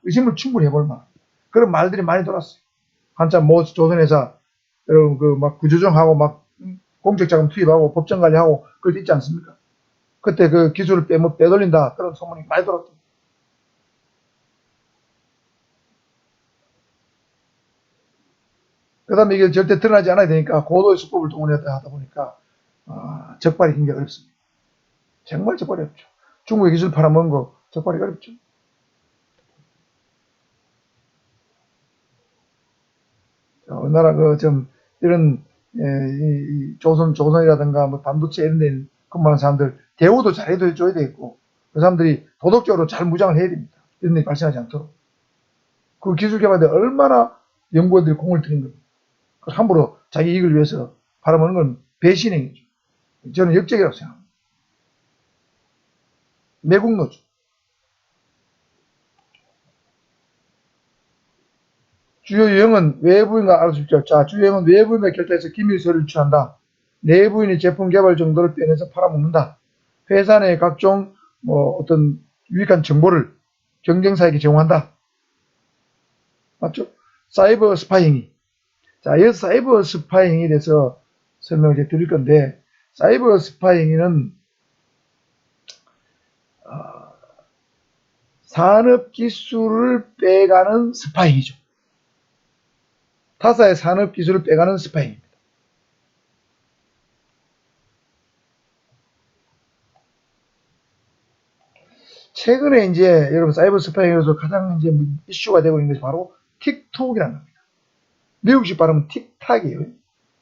의심을 충분히 해볼 만. 그런 말들이 많이 돌았어요. 한참 조선회사, 여러분 막 구조정하고 막 공적자금 투입하고 법정 관리하고 그럴 때 있지 않습니까? 그때 그 기술을 빼돌린다. 그런 소문이 많이 돌았죠. 그 다음에 이게 절대 드러나지 않아야 되니까 고도의 수법을 동원해야 하다 보니까 적발이 굉장히 어렵습니다. 정말 적발이 어렵죠. 중국의 기술 팔아먹은 거 적발이 어렵죠. 우리나라 이런 조선이라든가 뭐 반도체 이런 데 근무하는 사람들 대우도 잘해줘야 되겠고 그 사람들이 도덕적으로 잘 무장을 해야 됩니다. 이런 일이 발생하지 않도록. 그 기술 개발에 얼마나 연구원들이 공을 들인 겁니다. 함부로 자기 이익을 위해서 팔아먹는 건 배신행위죠. 저는 역적이라고 생각합니다. 매국노죠. 주요 유형은 외부인과 알아서 쉽죠. 자, 주요 유형은 외부인과 결탁해서 기밀 서류를 유출한다. 내부인이 제품 개발 정도를 빼내서 팔아먹는다. 회사 내 각종 어떤 유익한 정보를 경쟁사에게 제공한다. 맞죠? 사이버 스파이 행위. 자, 이 사이버 스파이 행위에 대해서 설명을 드릴 건데, 사이버 스파이 행위는 산업 기술을 빼가는 스파이 행위죠. 타사의 산업 기술을 빼가는 스파이 행위입니다. 최근에 이제 여러분 사이버 스파이 행위에서 가장 이제 이슈가 되고 있는 것이 바로 틱톡이라는 겁니다. 미국식 발음은 틱탁이에요.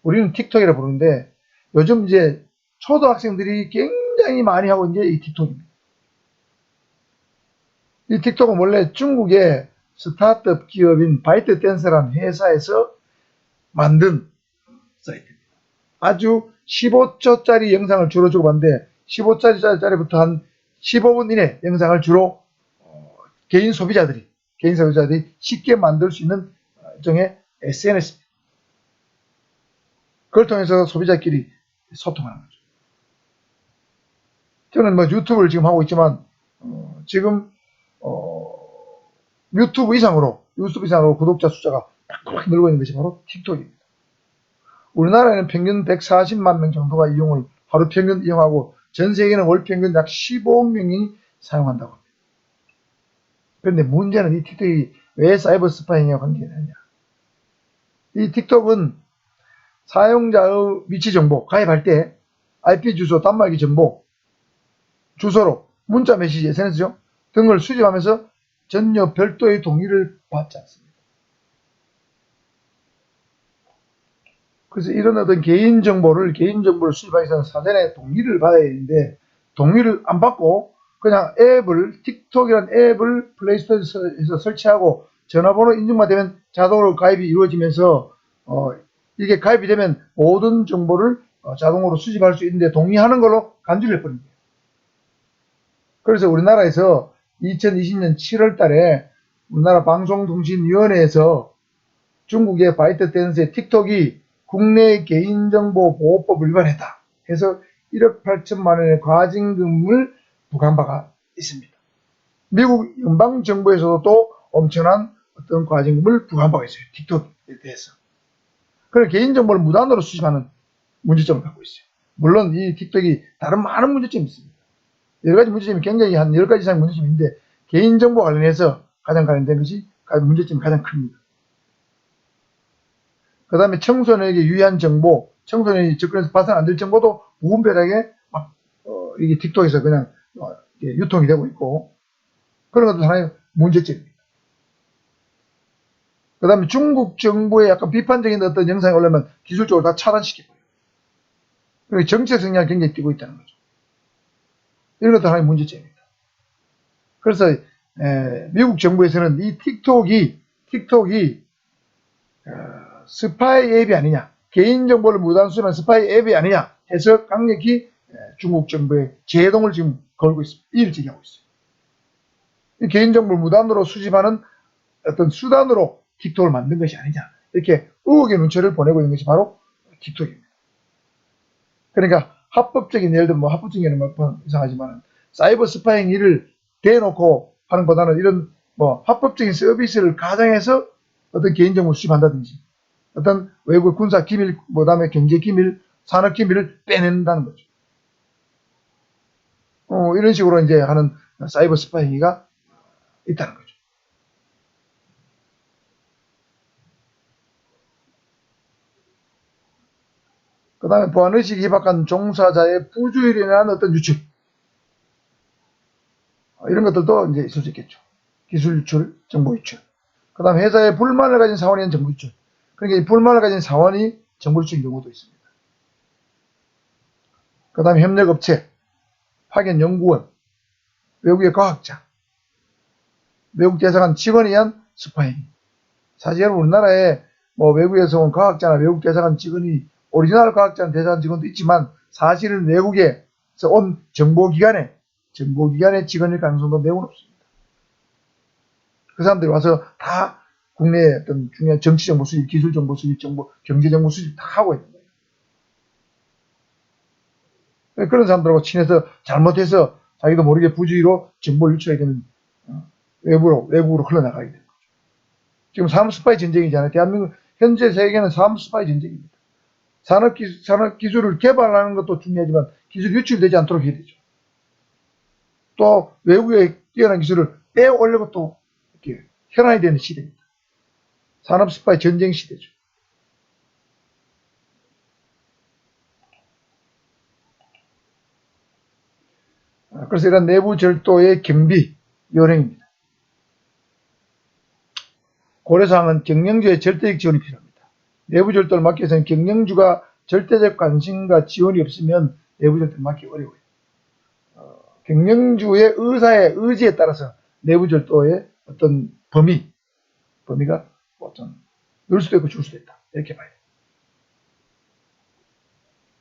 우리는 틱톡이라고 부르는데 요즘 이제 초등학생들이 굉장히 많이 하고 있는 게 이 틱톡입니다. 이 틱톡은 원래 중국의 스타트업 기업인 바이트댄스라는 회사에서 만든 사이트입니다. 아주 15초짜리 영상을 주로 주고받는데 15초짜리부터 한 15분 이내 영상을 주로 개인 소비자들이 개인 사용자들이 쉽게 만들 수 있는 일종의 SNS입니다. 그걸 통해서 소비자끼리 소통하는 거죠. 저는 뭐 유튜브를 지금 하고 있지만 지금 유튜브 이상으로 구독자 숫자가 팍팍 늘고 있는 것이 바로 틱톡입니다. 우리나라에는 평균 140만 명 정도가 하루 평균 이용하고 전 세계는 월 평균 약 15억 명이 사용한다고 합니다. 그런데 문제는 이 틱톡이 왜 사이버 스파이ing과 관계되느냐. 이 틱톡은 사용자의 위치 정보, 가입할 때 IP 주소, 단말기 정보, 주소로 문자 메시지, SNS죠. 등을 수집하면서 전혀 별도의 동의를 받지 않습니다. 그래서 이런 어떤 개인정보를 수집하기 위해서는 사전에 동의를 받아야 되는데 동의를 안 받고 그냥 틱톡이라는 앱을 플레이스토어에서 설치하고 전화번호 인증만 되면 자동으로 가입이 이루어지면서 이게 가입이 되면 모든 정보를 자동으로 수집할 수 있는데 동의하는 걸로 간주를 해버립니다. 그래서 우리나라에서 2020년 7월 달에 우리나라 방송통신위원회에서 중국의 바이트댄스의 틱톡이 국내 개인정보보호법을 위반했다 해서 1억 8천만 원의 과징금을 부과한 바가 있습니다. 미국 연방정부에서도 또 엄청난 어떤 과징금을 부과한 바가 있어요. 틱톡에 대해서. 그래서 개인정보를 무단으로 수집하는 문제점을 갖고 있어요. 물론 이 틱톡이 다른 많은 문제점이 있습니다. 여러가지 문제점이 굉장히 한 10가지 이상 문제점이 있는데 개인정보 관련해서 가장 관련된 것이 문제점이 가장 큽니다. 그 다음에 청소년에게 유의한 정보, 청소년이 접근해서 봐서는 안 될 정보도 무분별하게 이게 틱톡에서 그냥 유통이 되고 있고 그런 것도 하나의 문제점입니다. 그 다음에 중국 정부의 약간 비판적인 어떤 영상이 올라오면 기술적으로 다 차단시키고요. 그리고 정책 성향이 굉장히 띄고 있다는 거죠. 이런 것도 하나의 문제점입니다. 그래서 미국 정부에서는 이 틱톡이 스파이 앱이 아니냐, 개인정보를 무단 수집한 스파이 앱이 아니냐 해서 강력히 중국 정부의 제동을 지금 걸고 있습니다. 이를 제기하고 있어요. 개인정보를 무단으로 수집하는 어떤 수단으로 틱톡을 만든 것이 아니냐 이렇게 의혹의 눈초리를 보내고 있는 것이 바로 틱톡입니다. 그러니까 합법적인, 예를 들면 합법적인 건 이상하지만 사이버 스파이ing 일을 대놓고 하는 것보다는 이런 합법적인 서비스를 가장해서 어떤 개인정보를 수집한다든지 어떤 외국 군사 기밀, 그다음에 경제 기밀, 산업 기밀을 빼낸다는 거죠. 이런 식으로 이제 하는 사이버 스파이ing가 있다는 거죠. 그 다음에 보안의식이 희박한 종사자의 부주의로 인한 어떤 유출. 이런 것들도 이제 있을 수 있겠죠. 기술 유출, 정보 유출. 그 다음에 회사에 불만을 가진 사원에 의한 정보 유출. 그러니까 이 불만을 가진 사원이 정보 유출인 경우도 있습니다. 그 다음에 협력업체, 파견연구원, 외국의 과학자, 외국 대사관 직원에 의한 스파이ing. 사실 우리나라에 외국에서 온 과학자나 외국 대사관 직원이 오리지널 과학자나 대사관 직원도 있지만 사실은 외국에서 온 정보기관의 직원일 가능성도 매우 높습니다. 그 사람들이 와서 다 국내의 어떤 중요한 정치정보 수집, 기술정보 수집, 경제정보 수집 다 하고 있는 거예요. 그런 사람들하고 친해서 잘못해서 자기도 모르게 부주의로 정보를 유출하게 되면 외국으로 흘러나가게 되는 거죠. 지금 산업 스파이 전쟁이잖아요. 대한민국 현재 세계는 산업 스파이 전쟁입니다. 산업 기술을 개발하는 것도 중요하지만 기술이 유출되지 않도록 해야 되죠. 또 외국의 뛰어난 기술을 빼올려고 또 이렇게 현안이 되는 시대입니다. 산업 스파이 전쟁 시대죠. 그래서 이런 내부 절도의 경비 요령입니다. 고려사항은 경영주의 절대적 지원이 필요합니다. 내부 절도를 막기 위해서는 경영주가 절대적 관심과 지원이 없으면 내부 절도를 막기 어려워요. 경영주의 의지에 따라서 내부 절도의 어떤 범위가 어떤 늘 수도 있고 줄 수도 있다. 이렇게 봐요.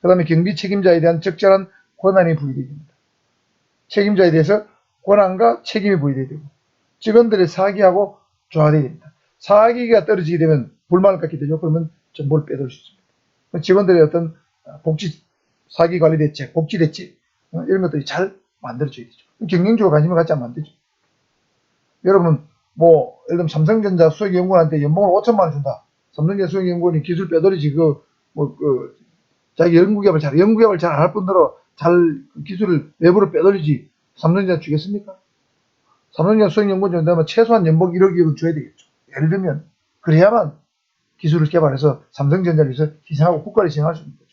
그 다음에 경비 책임자에 대한 적절한 권한이 부여됩니다. 책임자에 대해서 권한과 책임이 부여되고 직원들이 사기하고 조화되어야 됩니다. 사기가 떨어지게 되면 불만을 갖게 되죠. 그러면 정보를 빼돌릴 수 있습니다. 직원들의 어떤 복지, 사기 관리 대책, 복지 대책 이런 것들이 잘 만들어져야 되죠. 경영주가 관심을 갖지 않으면 안 되죠. 여러분 뭐 예를 들면 삼성전자 수석연구원한테 연봉을 5천만 원 준다. 삼성전자 수석연구원이 기술 빼돌리지 자기 연구개발 잘 안 할 뿐더러 잘 기술을 외부로 빼돌리지 삼성전자 주겠습니까? 삼성전자 수석연구원 정도면 최소한 연봉 1억이라도 줘야 되겠죠. 예를 들면 그래야만 기술을 개발해서 삼성전자를 위해서 희생하고 국가를 희생할 수 있는 거죠.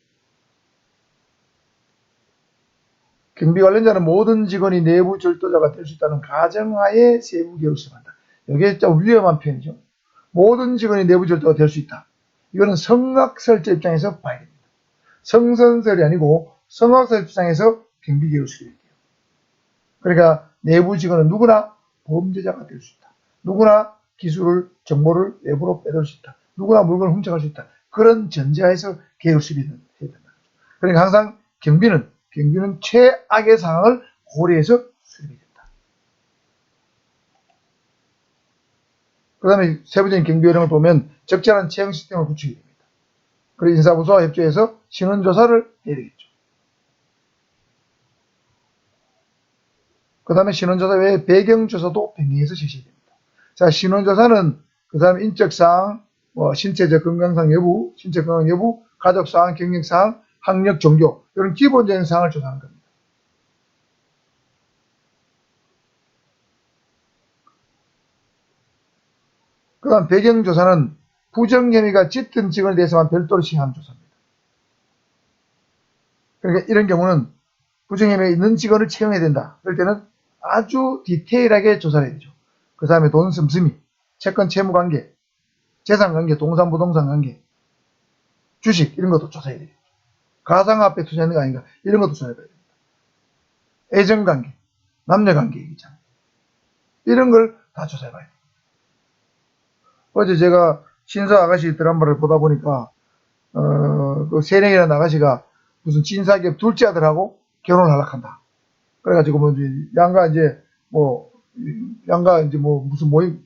경비 관련자는 모든 직원이 내부 절도자가 될 수 있다는 가정하에 세부 개혁을 한다. 이게 좀 위험한 표현이죠. 모든 직원이 내부 절도가 될 수 있다. 이거는 성악설자 입장에서 봐야 됩니다. 성선설이 아니고 성악설 입장에서 경비 개혁을 수립해야 돼요. 그러니까 내부 직원은 누구나 범죄자가 될 수 있다. 누구나 기술을, 정보를 외부로 빼돌 수 있다. 누구나 물건을 훔쳐갈 수 있다. 그런 전제하에서 개혁을 수립해야 된다. 그러니까 항상 경비는 최악의 상황을 고려해서 수립해야 된다. 그 다음에 세부적인 경비 요령을 보면 적절한 채용 시스템을 구축해야 됩니다. 그리고 인사부서와 협조해서 신원조사를 해야 되겠죠. 그 다음에 신원조사 외에 배경조사도 병행해서 실시해야 됩니다. 자, 신원조사는 그 다음 인적사항, 신체적 건강상 여부, 신체 건강 여부, 가족사항, 경력사항, 학력, 종교 이런 기본적인 사항을 조사하는 겁니다. 그 다음 배경조사는 부정혐의가 짙은 직원에 대해서만 별도로 시행하는 조사입니다. 그러니까 이런 경우는 부정혐의가 있는 직원을 채용해야 된다. 그럴 때는 아주 디테일하게 조사를 해야 되죠. 그 다음에 돈 씀씀이, 채권 채무관계, 재산관계, 동산부동산관계, 주식 이런 것도 조사해야 되겠죠. 가상화폐 투자하는 거 아닌가 이런 것도 조사해봐야 됩니다. 애정관계, 남녀관계 얘기잖아요. 이런 걸 다 조사해봐야 됩니다. 어제 제가 신사 아가씨 드라마를 보다 보니까 그 세령이라는 아가씨가 무슨 진사기업 둘째 아들하고 결혼을 하려고 한다. 그래가지고 양가 무슨 모임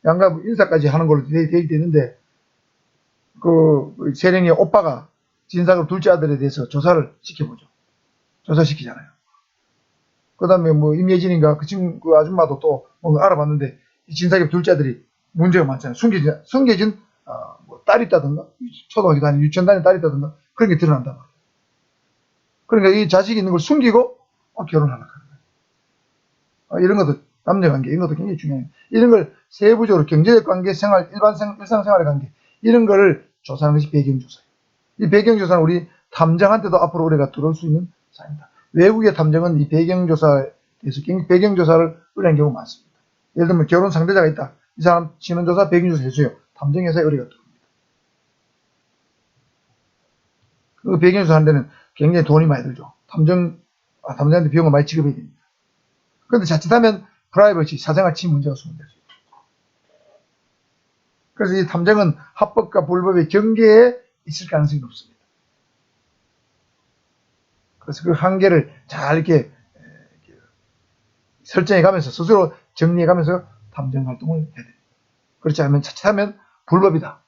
양가 인사까지 하는 걸로 되어있는데 그 세령의 오빠가 진사기업 둘째 아들에 대해서 조사를 시켜보죠. 조사시키잖아요. 그 다음에 임예진인가 그 아줌마도 또 뭔가 알아봤는데 이 진사기업 둘째 아들이 문제가 많잖아요. 숨겨진 딸이 있다든가 초등학교 다니는 유치원 다니는 딸이 있다든가 그런 게 드러난단 말이에요. 그러니까 이 자식이 있는 걸 숨기고 결혼하려고 하는 거예요. 이런 것도 남녀관계 이런 것도 굉장히 중요해요. 이런 걸 세부적으로 경제적 관계, 일상생활의 관계 이런 거를 조사하는 것이 배경조사예요. 이 배경조사는 우리 탐정한테도 앞으로 우리가 들어올 수 있는 사입니다. 외국의 탐정은 이 배경조사에 대해서 배경조사를 의뢰한 경우가 많습니다. 예를 들면 결혼 상대자가 있다. 이 사람 신원조사, 배경조사 해줘요. 탐정회사에 의뢰가 들어옵니다. 그 배경조사 하는 데는 굉장히 돈이 많이 들죠. 탐정한테 비용을 많이 지급해야 됩니다. 그런데 자칫하면 프라이버시, 사생활 침해 문제가 소문될 수 있죠. 그래서 이 탐정은 합법과 불법의 경계에 있을 가능성이 높습니다. 그래서 그 한계를 잘 이렇게 설정해 가면서 스스로 정리해 가면서 탐정 활동을 해야 됩니다. 그렇지 않으면 자칫하면 불법이다.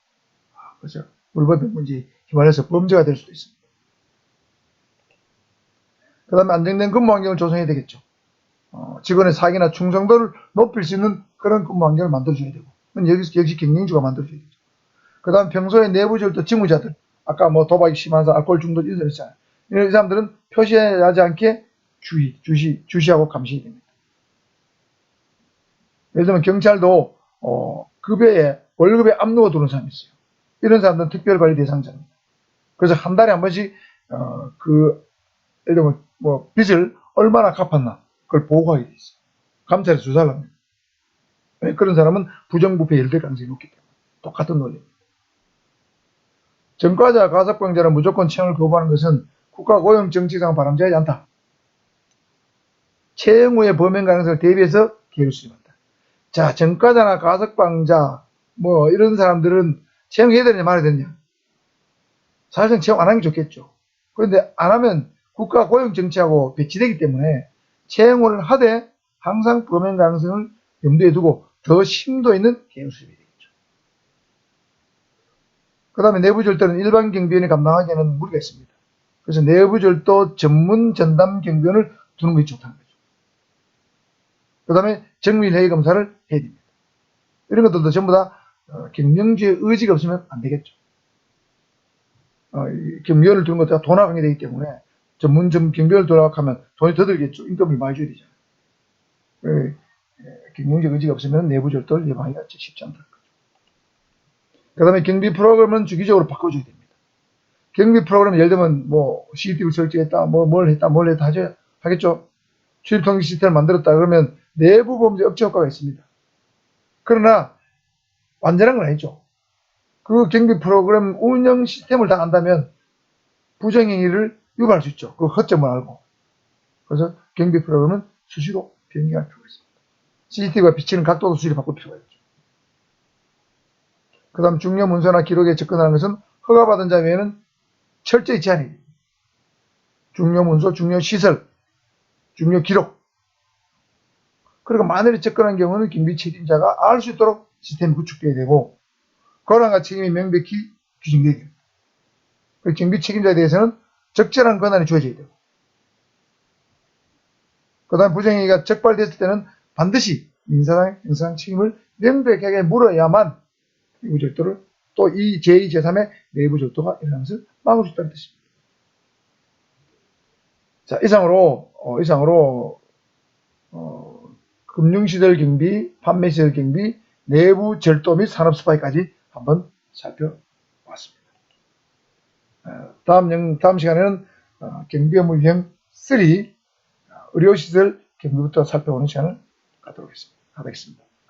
그렇죠. 불법의 문제에 휘말려서 범죄가 될 수도 있습니다. 그 다음에 안정된 근무 환경을 조성해야 되겠죠. 직원의 사기나 충성도를 높일 수 있는 그런 근무 환경을 만들어줘야 되고, 역시 경영주가 만들어줘야 되죠. 그 다음 평소에 내부절도 직무자들, 아까 도박이 심한 사람, 알코올 중독 이런 사람 있잖아요. 이 사람들은 표시하지 않게 주시하고 감시해야 됩니다. 예를 들면 경찰도 급여에 월급에 압류가 들어오는 사람이 있어요. 이런 사람들은 특별관리 대상자입니다. 그래서 한 달에 한 번씩 예를 들면 빚을 얼마나 갚았나 그걸 보고하게 돼 있어요. 감찰에 조사를 합니다. 그런 사람은 부정부패에 연루될 가능성이 높기 때문에 똑같은 논리입니다. 전과자, 가석방자는 무조건 채용을 거부하는 것은 국가고용정책상 바람직하지 않다. 채용 후의 범행 가능성을 대비해서 계획을 수립한다. 자, 전과자나 가석방자 이런 사람들은 채용해야 되느냐 말아야 되느냐. 사실상 채용 안 하는 게 좋겠죠. 그런데 안 하면 국가고용정책하고 배치되기 때문에 채용을 하되 항상 범행 가능성을 염두에 두고 더 심도 있는 개인 수집이 되겠죠. 그 다음에 내부 절도는 일반 경비원이 감당하기에는 무리가 있습니다. 그래서 내부 절도 전문 전담 경비원을 두는 것이 좋다는 거죠. 그 다음에 정밀회의 검사를 해야 됩니다. 이런 것들도 전부 다 경영주의 의지가 없으면 안 되겠죠. 경비원을 두는 것도 돈 아까게 되기 때문에 전문 경비원을 두라고 돈이 더 들겠죠. 임금을 많이 줘야 되잖아요. 경영적 의지가 없으면 내부 절도를 예방하기가 쉽지 않다는 거죠. 그 다음에 경비 프로그램은 주기적으로 바꿔줘야 됩니다. 경비 프로그램 예를 들면 뭐 CCTV를 설치했다, 뭘 했다 하겠죠. 출입 통제 시스템을 만들었다 그러면 내부 범죄 억제 효과가 있습니다. 그러나 완전한 건 아니죠. 그 경비 프로그램 운영 시스템을 다 안다면 부정행위를 유발할 수 있죠. 그 허점을 알고. 그래서 경비 프로그램은 수시로 변경할 필요가 있습니다. CCTV가 비치는 각도도 수시로 바꿀 필요가 있죠. 그 다음 중요 문서나 기록에 접근하는 것은 허가받은 자 외에는 철저히 제한이 됩니다. 중요 문서, 중요 시설, 중요 기록. 그리고 만일에 접근한 경우는 경비 책임자가 알 수 있도록 시스템이 구축되어야 되고 권한과 책임이 명백히 규정되어야 됩니다. 경비 책임자에 대해서는 적절한 권한이 주어져야 되고 그 다음 부정행위가 적발됐을 때는 반드시 민사상, 형사상 책임을 명백하게 물어야만 내부 절도를 또 이 제2, 제3의 내부 절도가 일어나는 것을 막을 수 있다는 뜻입니다. 자, 이상으로 금융시설 경비, 판매시설 경비, 내부 절도 및 산업 스파이까지 한번 살펴봤습니다. 다음 시간에는 경비업무 유형 3 의료시설 경비부터 살펴보는 시간을 갖도록 하겠습니다.